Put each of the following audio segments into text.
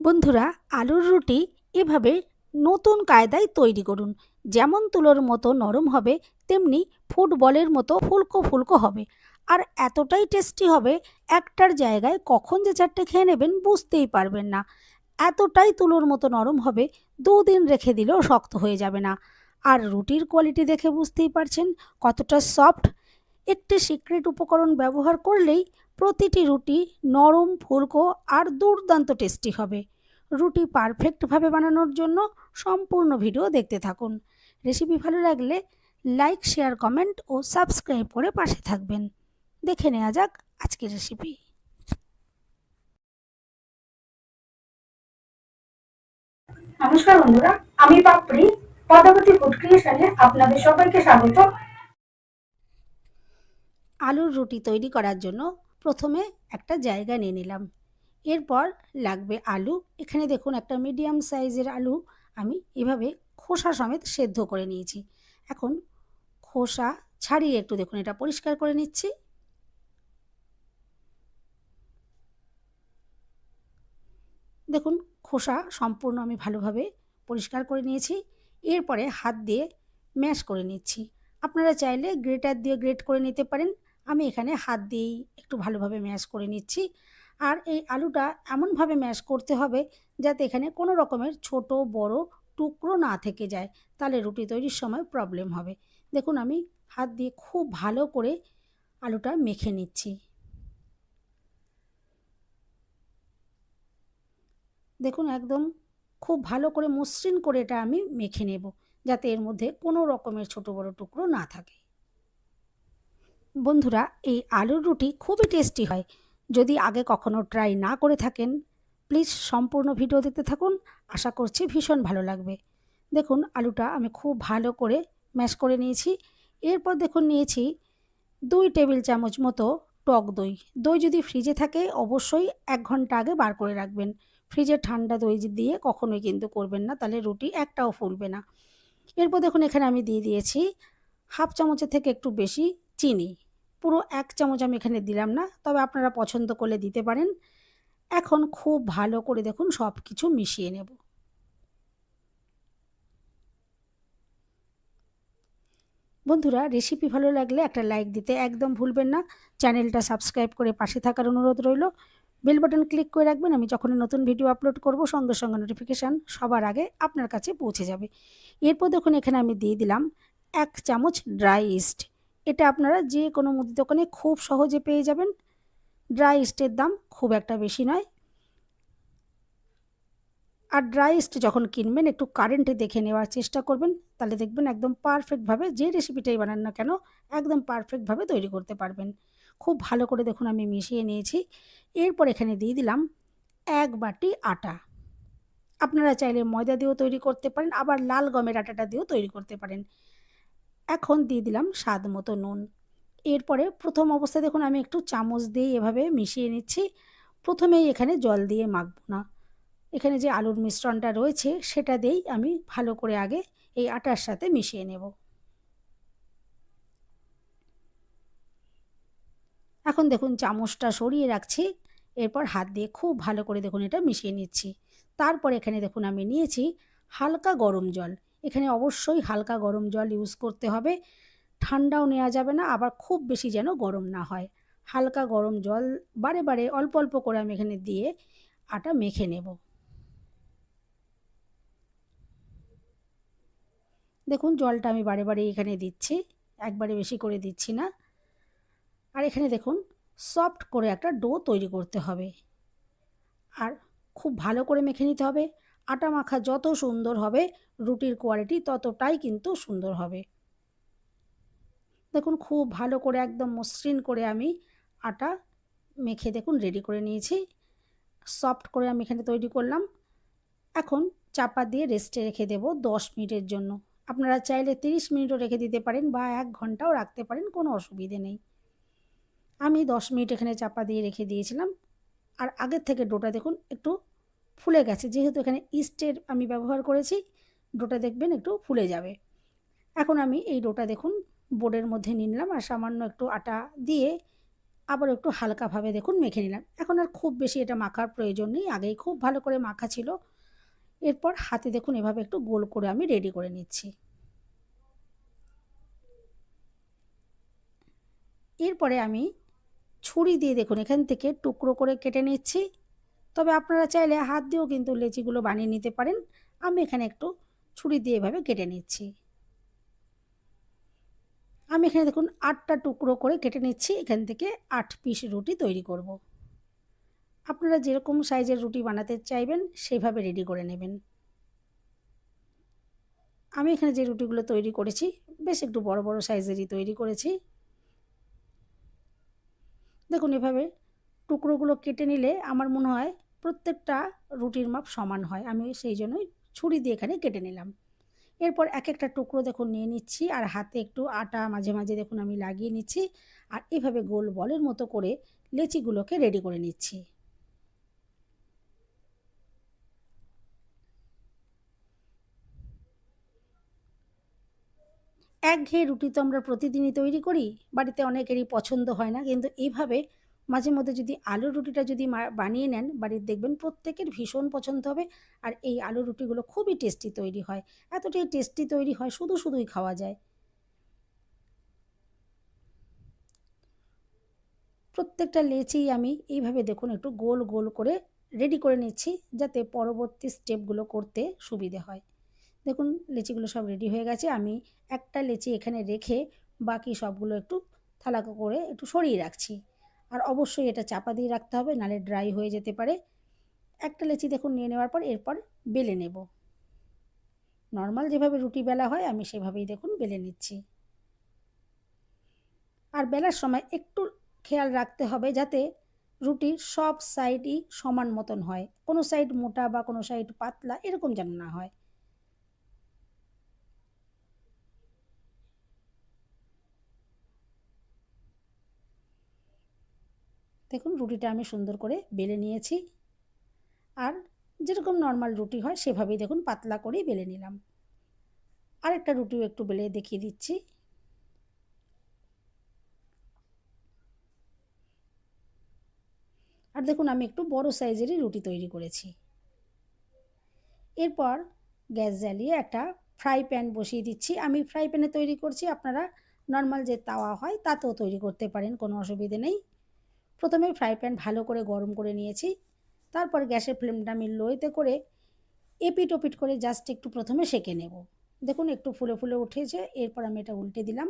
বন্ধুরা, আলুর রুটি এভাবে নতুন কায়দায় তৈরি করুন। যেমন তুলোর মতো নরম হবে, তেমনি ফুটবলের মতো ফুলকো ফুলকো হবে। আর এতটাই টেস্টি হবে, একটার জায়গায় কখন যে চারটে খেয়ে নেবেন বুঝতেই পারবেন না। এতটাই তুলোর মতো নরম হবে, 2 দিন রেখে দিলেও শক্ত হয়ে যাবে না। আর রুটির কোয়ালিটি দেখে বুঝতেই পারছেন কতটা সফট। একটি সিক্রেট উপকরণ ব্যবহার করলেই প্রতিটি রুটি নরম, ফুলকো আর দুর্দান্ত টেস্টি হবে। রুটি পারফেক্টভাবে বানানোর জন্য সম্পূর্ণ ভিডিও দেখতে থাকুন। রেসিপি ভালো লাগলে লাইক, শেয়ার, কমেন্ট ও সাবস্ক্রাইব করে পাশে থাকবেন। দেখে নেওয়া যাক আজকের রেসিপি। নমস্কার বন্ধুরা, আমি পাপড়ি পদাবতী ফুড ক্রিয়েশনে আপনাদের সবাইকে স্বাগত। আলুর রুটি তৈরি করার জন্য প্রথমে একটা জায়গা নিয়ে নিলাম। এরপর লাগবে আলু। এখানে দেখুন একটা মিডিয়াম সাইজের আলু আমি এভাবে খোসা সমেত সেদ্ধ করে নিয়েছি। এখন খোসা ছাড়িয়ে একটু দেখুন এটা পরিষ্কার করে নিচ্ছি। দেখুন খোসা সম্পূর্ণ আমি ভালোভাবে পরিষ্কার করে নিয়েছি। এরপরে হাত দিয়ে ম্যাশ করে নিচ্ছি। আপনারা চাইলে গ্রেটার দিয়ে গ্রেট করে নিতে পারেন। আমি এখানে হাত দিয়েই একটু ভালোভাবে ম্যাশ করে নিচ্ছি। আর এই আলুটা এমনভাবে ম্যাশ করতে হবে যাতে এখানে কোনো রকমের ছোট বড় টুকরো না থেকে যায়, তাহলে রুটি তৈরির সময় প্রবলেম হবে। দেখুন আমি হাত দিয়ে খুব ভালো করে আলুটা মেখে নিচ্ছি। দেখুন একদম খুব ভালো করে মসৃণ করে এটা আমি মেখে নেব, যাতে এর মধ্যে কোনো রকমের ছোট বড় টুকরো না থাকে। বন্ধুরা, এই আলুর রুটি খুবই টেস্টি হয়। যদি আগে কখনো ট্রাই না করে থাকেন, প্লিজ সম্পূর্ণ ভিডিও দেখতে থাকুন। আশা করছি ভীষণ ভালো লাগবে। দেখুন আলুটা আমি খুব ভালো করে ম্যাশ করে নিয়েছি। এরপর দেখুন নিয়েছি 2 টেবিল চামচ মতো টক দই। দই যদি ফ্রিজে থাকে অবশ্যই 1 ঘন্টা আগে বার করে রাখবেন। ফ্রিজে ঠান্ডা দই দিয়ে কখনোই কিন্তু করবেন না, তাহলে রুটি একটাও ফুলবে না। এরপর দেখুন এখানে আমি দিয়ে দিয়েছি হাফ চামচের থেকে একটু বেশি চিনি। পুরো 1 চামচ আমি এখানে দিলাম না, তবে আপনারা পছন্দ করলে দিতে পারেন। এখন খুব ভালো করে দেখুন সব কিছু মিশিয়ে নেব। বন্ধুরা, রেসিপি ভালো লাগলে একটা লাইক দিতে একদম ভুলবেন না। চ্যানেলটা সাবস্ক্রাইব করে পাশে থাকার অনুরোধ রইল। বেল বাটন ক্লিক করে রাখবেন, আমি যখনই নতুন ভিডিও আপলোড করব সঙ্গে সঙ্গে নোটিফিকেশান সবার আগে আপনার কাছে পৌঁছে যাবে। এরপর দেখুন এখানে আমি দিয়ে দিলাম 1 চামচ ড্রাই ইস্ট। এটা আপনারা যে কোনো মুদি দোকানে খুব সহজে পেয়ে যাবেন। ড্রাই ইস্টের দাম খুব একটা বেশি নয়। আর ড্রাই ইস্ট যখন কিনবেন একটু কারেন্টে দেখে নেওয়ার চেষ্টা করবেন, তাহলে দেখবেন একদম পারফেক্টভাবে যে রেসিপিটাই বানান না কেন একদম পারফেক্টভাবে তৈরি করতে পারবেন। খুব ভালো করে দেখুন আমি মিশিয়ে নিয়েছি। এরপর এখানে দিয়ে দিলাম 1 বাটি আটা। আপনারা চাইলে ময়দা দিয়েও তৈরি করতে পারেন, আবার লাল গমের আটাটা দিয়েও তৈরি করতে পারেন। এখন দিয়ে দিলাম স্বাদ মতো নুন। এরপরে প্রথম অবস্থায় দেখুন আমি একটু চামচ দিয়ে এভাবে মিশিয়ে নিচ্ছি। প্রথমেই এখানে জল দিয়ে মাখব না। এখানে যে আলুর মিশ্রণটা রয়েছে সেটা দিয়েই আমি ভালো করে আগে এই আটার সাথে মিশিয়ে নেব। এখন দেখুন চামচটা সরিয়ে রাখছি। এরপর হাত দিয়ে খুব ভালো করে দেখুন এটা মিশিয়ে নিচ্ছি। তারপর এখানে দেখুন আমি নিয়েছি হালকা গরম জল। এখানে অবশ্যই হালকা গরম জল ইউজ করতে হবে। ঠান্ডাও নেওয়া যাবে না, আবার খুব বেশি যেন গরম না হয়। হালকা গরম জল বারে বারে অল্প অল্প করে আমি এখানে দিয়ে আটা মেখে নেব। দেখুন জলটা আমি বারে বারে এখানে দিচ্ছি, একবারে বেশি করে দিচ্ছি না। আর এখানে দেখুন সফট করে একটা ডো তৈরি করতে হবে, আর খুব ভালো করে মেখে নিতে হবে। আটা মাখা যত সুন্দর হবে রুটির কোয়ালিটি ততটাই কিন্তু সুন্দর হবে। দেখুন খুব ভালো করে একদম মসৃণ করে আমি আটা মেখে দেখুন রেডি করে নিয়েছি। সফট করে আমি এখানে তৈরি করলাম। এখন চাপা দিয়ে রেস্টে রেখে দেব 10 মিনিটের জন্য। আপনারা চাইলে 30 মিনিটও রেখে দিতে পারেন বা 1 ঘন্টাও রাখতে পারেন, কোনো অসুবিধে নেই। আমি 10 মিনিট এখানে চাপা দিয়ে রেখে দিয়েছিলাম। আর আগের থেকে ডোটা দেখুন একটু ফুলে গেছে, যেহেতু এখানে ইস্টের আমি ব্যবহার করেছি, ডোটা দেখবেন একটু ফুলে যাবে। এখন আমি এই ডোটা দেখুন বোর্ডের মধ্যে নিয়ে নিলাম আর সামান্য একটু আটা দিয়ে আবার একটু হালকাভাবে দেখুন মেখে নিলাম। এখন আর খুব বেশি এটা মাখার প্রয়োজন নেই, আগেই খুব ভালো করে মাখা ছিল। এরপর হাতে দেখুন এভাবে একটু গোল করে আমি রেডি করে নিচ্ছি। এরপরে আমি ছুরি দিয়ে দেখুন এখান থেকে টুকরো করে কেটে নিচ্ছি। তবে আপনারা চাইলে হাত দিয়েও কিন্তু লেচিগুলো বানিয়ে নিতে পারেন। আমি এখানে একটু ছুরি দিয়ে এভাবে কেটে নিচ্ছি। আমি এখানে দেখুন ৮টা টুকরো করে কেটে নিচ্ছি। এখান থেকে ৮ পিস রুটি তৈরি করব। আপনারা যেরকম সাইজের রুটি বানাতে চাইবেন সেইভাবে রেডি করে নেবেন। আমি এখানে যে রুটিগুলো তৈরি করেছি বেশ একটু বড় বড় সাইজেরই তৈরি করেছি। দেখুন এভাবে টুকরোগুলো কেটে নিলে আমার মনে হয় প্রত্যেকটা রুটির মাপ সমান হয়। আমি সেই জন্যই ছুরি দিয়ে এখানে কেটে নিলাম। এরপর এক একটা টুকরো দেখুন নিয়ে নিচ্ছি আর হাতে একটু আটা মাঝে মাঝে দেখুন আমি লাগিয়ে নিচ্ছি। আর এভাবে গোল বলের মতো করে লেচিগুলোকে রেডি করে নিচ্ছি। একঘেয়ে রুটি তো আমরা প্রতিদিনই তৈরি করি, বাড়িতে অনেকেরই পছন্দ হয় না, কিন্তু এইভাবে মাঝে মধ্যে যদি আলুর রুটিটা যদি বানিয়ে নেন বাড়ির, দেখবেন প্রত্যেকের ভীষণ পছন্দ হবে। আর এই আলুর রুটিগুলো খুবই টেস্টি তৈরি হয়, এতটাই টেস্টি তৈরি হয় শুধু শুধুই খাওয়া যায়। প্রত্যেকটা লেচি আমি এইভাবে দেখুন একটু গোল গোল করে রেডি করে নিচ্ছি, যাতে পরবর্তী স্টেপগুলো করতে সুবিধে হয়। দেখুন লেচিগুলো সব রেডি হয়ে গেছে। আমি একটা লেচি এখানে রেখে বাকি সবগুলো একটু থালা করে একটু সরিয়ে রাখছি। আর অবশ্যই এটা চাপা দিয়ে রাখতে হবে, নাহলে ড্রাই হয়ে যেতে পারে। একটা লেচি দেখুন নিয়ে নেওয়ার পর এরপর বেলে নেব। নর্মাল যেভাবে রুটি বেলা হয় আমি সেভাবেই দেখুন বেলে নিচ্ছি। আর বেলার সময় একটু খেয়াল রাখতে হবে যাতে রুটির সব সাইডই সমান মতন হয়, কোনো সাইড মোটা বা কোনো সাইড পাতলা এরকম যেন না হয়। দেখুন রুটিটা আমি সুন্দর করে বেলে নিয়েছি। আর যেরকম নর্মাল রুটি হয় সেভাবেই দেখুন পাতলা করেই বেলে নিলাম। আরেকটা রুটিও একটু বেলে দেখিয়ে দিচ্ছি। আর দেখুন আমি একটু বড় সাইজেরই রুটি তৈরি করেছি। এরপর গ্যাস জ্বালিয়ে একটা ফ্রাই প্যান বসিয়ে দিচ্ছি। আমি ফ্রাই প্যানে তৈরি করছি, আপনারা নর্মাল যে তাওয়া হয় তাতেও তৈরি করতে পারেন, কোনো অসুবিধে নেই। প্রথমে ফ্রাই প্যান ভালো করে গরম করে নিয়েছি। তারপর গ্যাসের ফ্লেমটা আমি লোতে করে এপিট ওপিট করে জাস্ট একটু প্রথমে সেঁকে নেব। দেখুন একটু ফুলে ফুলে উঠেছে। এরপর আমি এটা উল্টে দিলাম।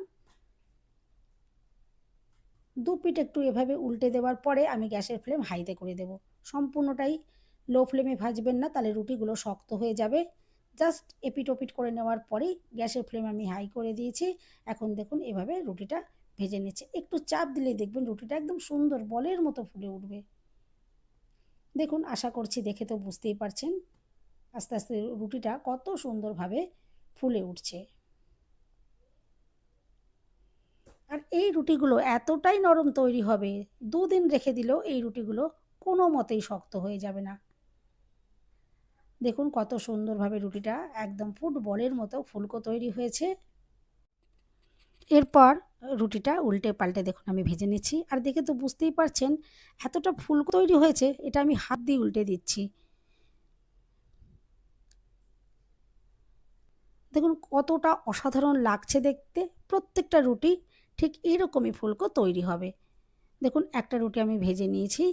দু পিঠ একটু এভাবে উল্টে দেওয়ার পরে আমি গ্যাসের ফ্লেম হাইতে করে দেব। সম্পূর্ণটাই লো ফ্লেমে ভাজবেন না, তাহলে রুটিগুলো শক্ত হয়ে যাবে। জাস্ট এপিট ওপিট করে নেওয়ার পরেই গ্যাসের ফ্লেম আমি হাই করে দিয়েছি। এখন দেখুন এভাবে রুটিটা ভেজে নিচ্ছে। একটু চাপ দিলেই দেখবেন রুটিটা একদম সুন্দর বলের মতো ফুলে উঠবে। দেখুন আশা করছি দেখে তো বুঝতেই পারছেন আস্তে আস্তে রুটিটা কত সুন্দরভাবে ফুলে উঠছে। আর এই রুটিগুলো এতটাই নরম তৈরি হবে, ২ দিন রেখে দিলেও এই রুটিগুলো কোনো মতেই শক্ত হয়ে যাবে না। দেখুন কত সুন্দরভাবে রুটিটা একদম ফুটবলের মতো ফুলকো তৈরি হয়েছে। এরপর রুটিটা উল্টে পাল্টে দেখুন আমি ভেজে নিচ্ছি। আর দেখে তো বুঝতেই পারছেন এতটা ফুলকো তৈরি হয়েছে, এটা আমি হাত দিয়ে উল্টে দিচ্ছি। দেখুন কতটা অসাধারণ লাগছে দেখতে। প্রত্যেকটা রুটি ঠিক এরকমই ফুলকো তৈরি হবে। দেখুন একটা রুটি আমি ভেজে নিয়েছি।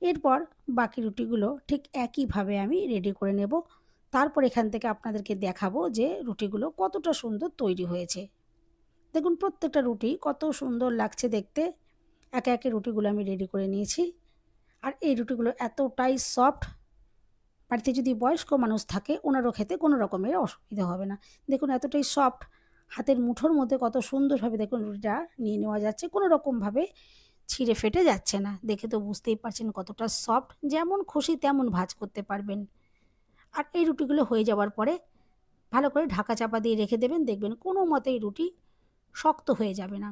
এরপর বাকি রুটিগুলো ঠিক একইভাবে আমি রেডি করে নেব। তারপর এখান থেকে আপনাদেরকে দেখাবো যে রুটিগুলো কতটা সুন্দর তৈরি হয়েছে। দেখুন প্রত্যেকটা রুটি কত সুন্দর লাগছে দেখতে। একে একে রুটিগুলো আমি রেডি করে নিয়েছি। আর এই রুটিগুলো এতটাই সফট, বাড়িতে যদি বয়স্ক মানুষ থাকে ওনারও খেতে কোনো রকমের অসুবিধা হবে না। দেখুন এতটাই সফট, হাতের মুঠোর মধ্যে কত সুন্দরভাবে দেখুন রুটিটা নিয়ে নেওয়া যাচ্ছে, কোনো রকমভাবে ছিঁড়ে ফেটে যাচ্ছে না। দেখে তো বুঝতেই পারছেন কতটা সফট, যেমন খুশি তেমন ভাঁজ করতে পারবেন। আর এই রুটিগুলো হয়ে যাওয়ার পরে ভালো করে ঢাকা চাপা দিয়ে রেখে দেবেন, দেখবেন কোনো মতেই রুটি শক্ত হয়ে যাবে না।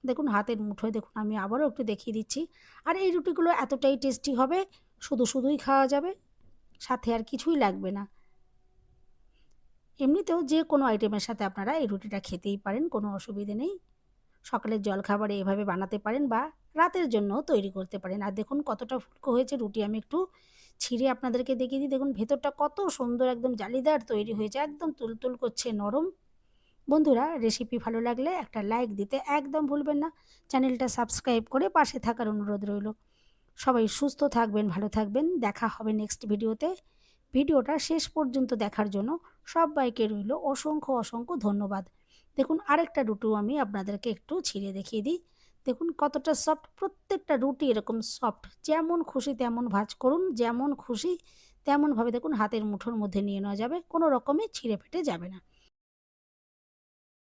দেখুন হাতের মুঠোয় দেখুন আমি আবারও একটু দেখিয়ে দিচ্ছি। আর এই রুটিগুলো এতটাই টেস্টি হবে, শুধু শুধুই খাওয়া যাবে, সাথে আর কিছুই লাগবে না। এমনিতেও যে কোনো আইটেমের সাথে আপনারা এই রুটিটা খেতেই পারেন, কোনো অসুবিধে নেই। সকালের জলখাবারে এভাবে বানাতে পারেন বা রাতের জন্য তৈরি করতে পারেন। আর দেখুন কতটা ফুলকো হয়েছে রুটি, আমি একটু ছিঁড়ে আপনাদেরকে দেখিয়ে দিই। দেখুন ভেতরটা কত সুন্দর একদম জালিদার তৈরি হয়েছে, একদম তুলতুল করছে, নরম। বন্ধুরা, রেসিপি ভালো লাগলে একটা লাইক দিতে একদম ভুলবেন না। চ্যানেলটা সাবস্ক্রাইব করে পাশে থাকার অনুরোধ রইল। সবাই সুস্থ থাকবেন, ভালো থাকবেন। দেখা হবে নেক্সট ভিডিওতে। ভিডিওটা শেষ পর্যন্ত দেখার জন্য সবাইকে রইল অসংখ্য অসংখ্য ধন্যবাদ। দেখুন আরেকটা রুটিও আমি আপনাদেরকে একটু ছিঁড়ে দেখিয়ে দিই। দেখুন কতটা সফট, প্রত্যেকটা রুটি এরকম সফট। যেমন খুশি তেমন ভাঁজ করুন, যেমন খুশি তেমনভাবে দেখুন হাতের মুঠোর মধ্যে নিয়ে নেওয়া যাবে, কোনো রকমে ছিঁড়ে ফেটে যাবে না।